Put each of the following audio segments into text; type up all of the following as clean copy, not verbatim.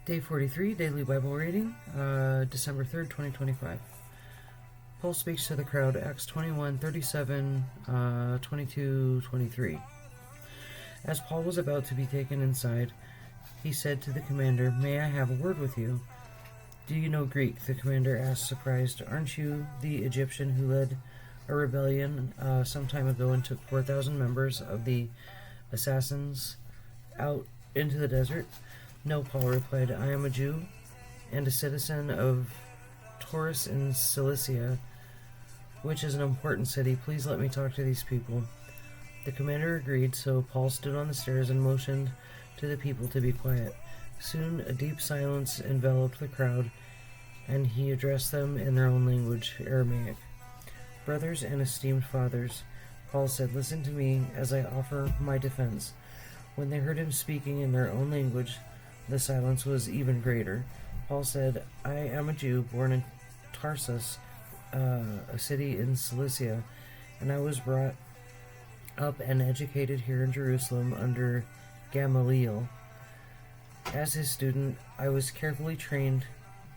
Day 43, Daily Bible Reading, December 3rd, 2025. Paul speaks to the crowd, Acts 21, 37, 22, 23. As Paul was about to be taken inside, he said to the commander, "May I have a word with you?" "Do you know Greek?" the commander asked, surprised. "Aren't you the Egyptian who led a rebellion some time ago and took 4,000 members of the assassins out into the desert?" "No," Paul replied. "I am a Jew and a citizen of Taurus in Cilicia, which is an important city. Please let me talk to these people." The commander agreed, so Paul stood on the stairs and motioned to the people to be quiet. Soon a deep silence enveloped the crowd, and he addressed them in their own language, Aramaic. "Brothers and esteemed fathers," Paul said, "listen to me as I offer my defense." When they heard him speaking in their own language, the silence was even greater. Paul said, "I am a Jew born in Tarsus, a city in Cilicia, and I was brought up and educated here in Jerusalem under Gamaliel. As his student, I was carefully trained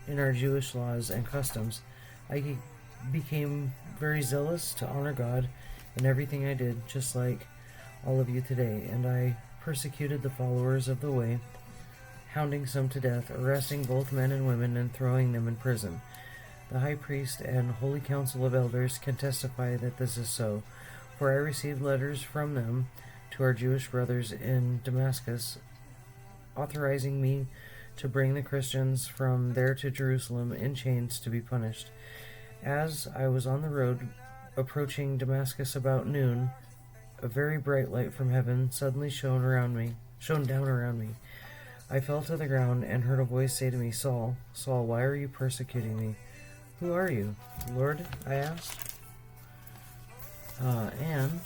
in our Jewish laws and customs. I became very zealous to honor God in everything I did, just like all of you today, and I persecuted the followers of the way, hounding some to death, arresting both men and women, and throwing them in prison. The high priest and holy council of elders can testify that this is so, for I received letters from them to our Jewish brothers in Damascus, authorizing me to bring the Christians from there to Jerusalem in chains to be punished. As I was on the road approaching Damascus about noon, a very bright light from heaven suddenly shone down around me. I fell to the ground and heard a voice say to me, "Saul, Saul, why are you persecuting me?" "Who are you, Lord?" I asked. And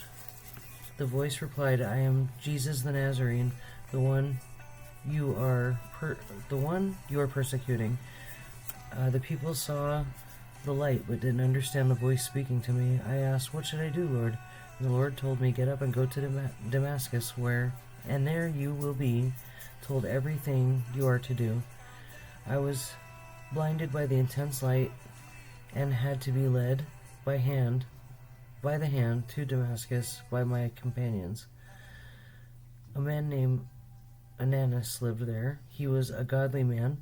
the voice replied, "I am Jesus the Nazarene, the one you are persecuting." The people saw the light but didn't understand the voice speaking to me. I asked, "What should I do, Lord?" And the Lord told me, "Get up and go to Damascus, and there you will be told everything you are to do." I was blinded by the intense light and had to be led by the hand to Damascus by my companions. A man named Ananias lived there. He was a godly man,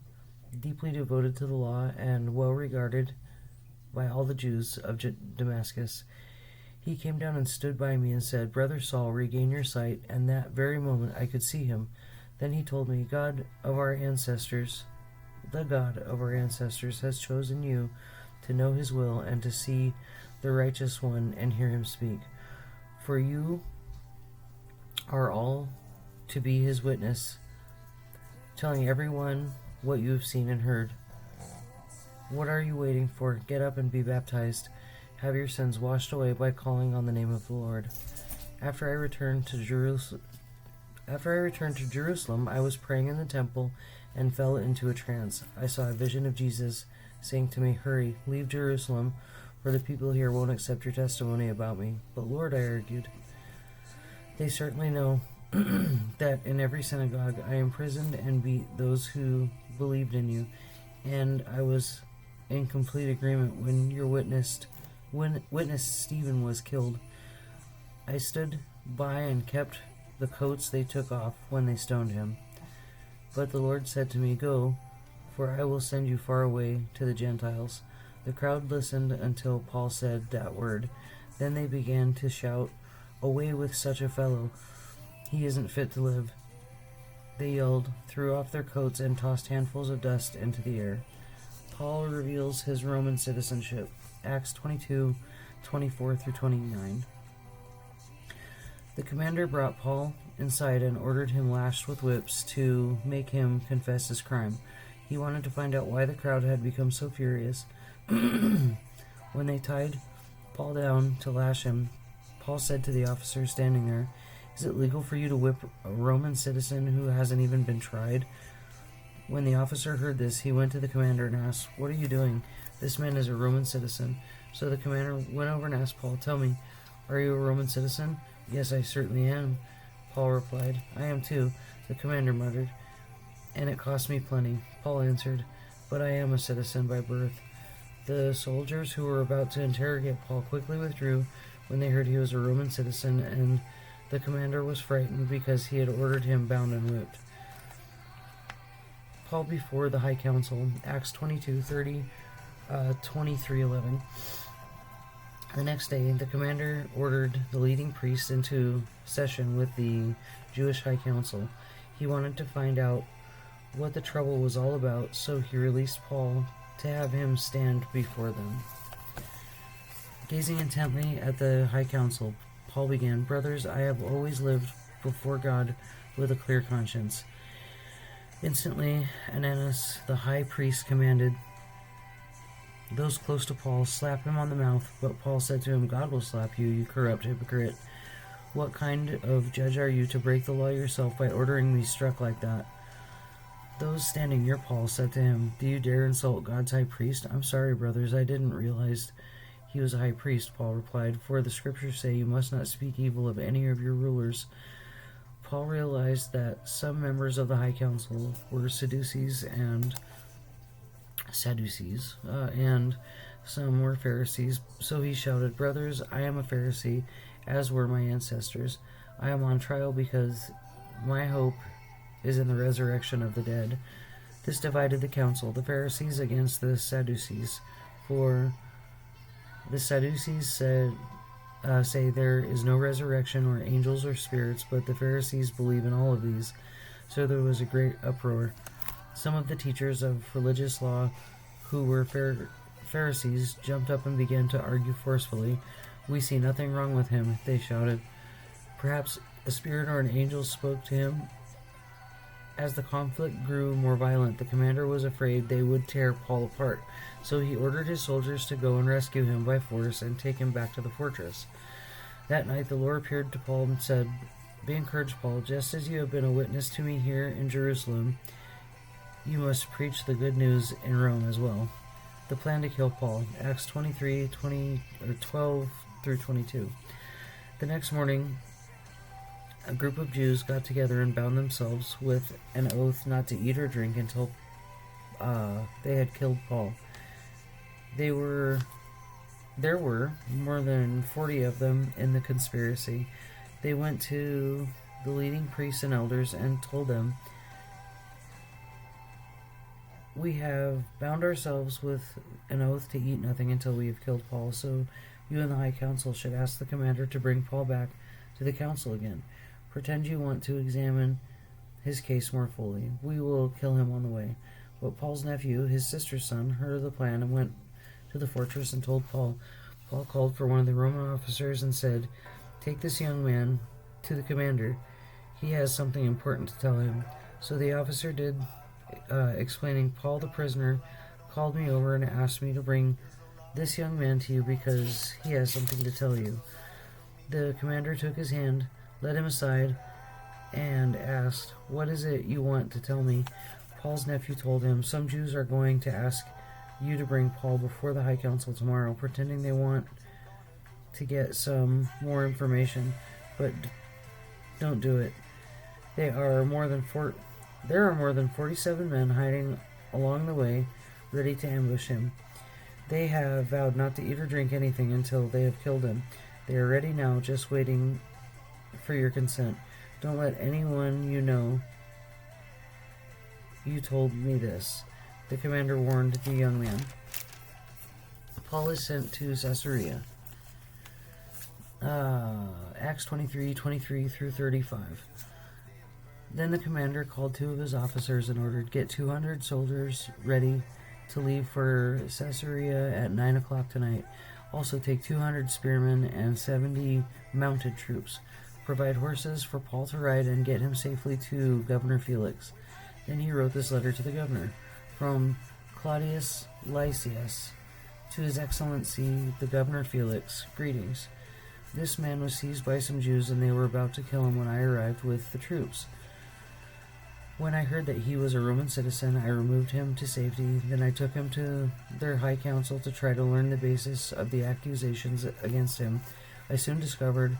deeply devoted to the law and well regarded by all the Jews of Damascus. He came down and stood by me and said, "Brother Saul, regain your sight." And that very moment I could see him. Then he told me, the God of our ancestors has chosen you to know his will and to see the righteous one and hear him speak. For you are all to be his witness, telling everyone what you have seen and heard. What are you waiting for? Get up and be baptized. Have your sins washed away by calling on the name of the Lord. After I returned to Jerusalem, I was praying in the temple and fell into a trance. I saw a vision of Jesus saying to me, "Hurry, leave Jerusalem, for the people here won't accept your testimony about me." "But Lord," I argued, "they certainly know that in every synagogue I imprisoned and beat those who believed in you, and I was in complete agreement when your witness Stephen was killed. I stood by and kept the coats they took off when they stoned him. But the Lord said to me, 'Go, for I will send you far away to the Gentiles.'" The crowd listened until Paul said that word. Then they began to shout, "Away with such a fellow! He isn't fit to live." They yelled, threw off their coats, and tossed handfuls of dust into the air. Paul reveals his Roman citizenship. Acts 22, 24 through 29. The commander brought Paul inside and ordered him lashed with whips to make him confess his crime. He wanted to find out why the crowd had become so furious. When they tied Paul down to lash him, Paul said to the officer standing there, "Is it legal for you to whip a Roman citizen who hasn't even been tried?" When the officer heard this, he went to the commander and asked, "What are you doing? This man is a Roman citizen." So the commander went over and asked Paul, "Tell me, are you a Roman citizen?" "Yes, I certainly am," Paul replied. "I am too," the commander muttered. and it cost me plenty. Paul answered, but I am a citizen by birth. The soldiers who were about to interrogate Paul quickly withdrew when they heard he was a Roman citizen, and the commander was frightened because he had ordered him bound and whipped. Paul before the High Council, Acts 22:30, 23:11. The next day, the commander ordered the leading priest into session with the Jewish High Council. He wanted to find out what the trouble was all about, so he released Paul to have him stand before them. Gazing intently at the High Council, Paul began, Brothers, I have always lived before God with a clear conscience. Instantly, Ananias, the high priest, commanded those close to Paul, slap him on the mouth. But Paul said to him, God will slap you, you corrupt hypocrite. What kind of judge are you to break the law yourself by ordering me struck like that? Those standing near Paul said to him, Do you dare insult God's high priest? I'm sorry, brothers, I didn't realize he was a high priest, Paul replied, for the scriptures say you must not speak evil of any of your rulers. Paul realized that some members of the High Council were Sadducees, and some were Pharisees. So he shouted, Brothers, I am a Pharisee, as were my ancestors. I am on trial because my hope is in the resurrection of the dead. This divided the council, the Pharisees against the Sadducees. For the Sadducees say there is no resurrection or angels or spirits, but the Pharisees believe in all of these. So there was a great uproar. Some of the teachers of religious law who were Pharisees jumped up and began to argue forcefully. We see nothing wrong with him, they shouted. Perhaps a spirit or an angel spoke to him. As the conflict grew more violent, the commander was afraid they would tear Paul apart, so he ordered his soldiers to go and rescue him by force and take him back to the fortress. That night the Lord appeared to Paul and said, Be encouraged, Paul, just as you have been a witness to me here in Jerusalem, you must preach the good news in Rome as well. The plan to kill Paul, Acts 12 through 22. The next morning, a group of Jews got together and bound themselves with an oath not to eat or drink until they had killed Paul. There were more than 40 of them in the conspiracy. They went to the leading priests and elders and told them, We have bound ourselves with an oath to eat nothing until we have killed Paul, so you and the High Council should ask the commander to bring Paul back to the council again. Pretend you want to examine his case more fully. We will kill him on the way. But Paul's nephew, his sister's son, heard of the plan and went to the fortress and told Paul. Paul called for one of the Roman officers and said, Take this young man to the commander. He has something important to tell him. So the officer did, explaining, Paul the prisoner called me over and asked me to bring this young man to you because he has something to tell you. The commander took his hand, led him aside, and asked, What is it you want to tell me? Paul's nephew told him, Some Jews are going to ask you to bring Paul before the High Council tomorrow, pretending they want to get some more information, but don't do it. There are more than 47 men hiding along the way, ready to ambush him. They have vowed not to eat or drink anything until they have killed him. They are ready now, just waiting for your consent. Don't let anyone you know you told me this. The commander warned the young man. Paul is sent to Caesarea. Acts 23 through 35. Then the commander called 2 of his officers and ordered, Get 200 soldiers ready to leave for Caesarea at 9 o'clock tonight. Also take 200 spearmen and 70 mounted troops. Provide horses for Paul to ride and get him safely to Governor Felix. Then he wrote this letter to the governor. From Claudius Lysias to His Excellency the Governor Felix, greetings. This man was seized by some Jews, and they were about to kill him when I arrived with the troops. When I heard that he was a Roman citizen, I removed him to safety. Then I took him to their high council to try to learn the basis of the accusations against him. I soon discovered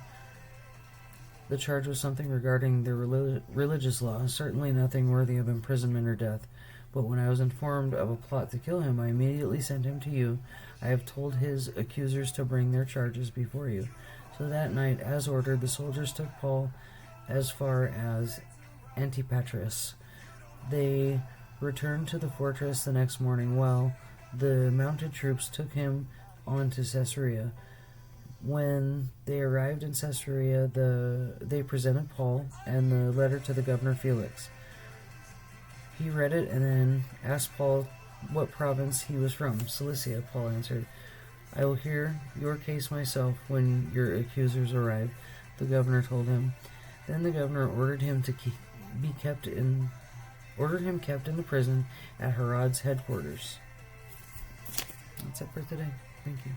The charge was something regarding the religious law, certainly nothing worthy of imprisonment or death. But when I was informed of a plot to kill him, I immediately sent him to you. I have told his accusers to bring their charges before you. So that night, as ordered, the soldiers took Paul as far as Antipatris. They returned to the fortress the next morning, while the mounted troops took him on to Caesarea. When they arrived in Caesarea, they presented Paul and the letter to the governor Felix. He read it and then asked Paul what province he was from. Cilicia, Paul answered. I will hear your case myself when your accusers arrive, the governor told him. Then the governor ordered him kept in the prison at Herod's headquarters. That's it for today. Thank you.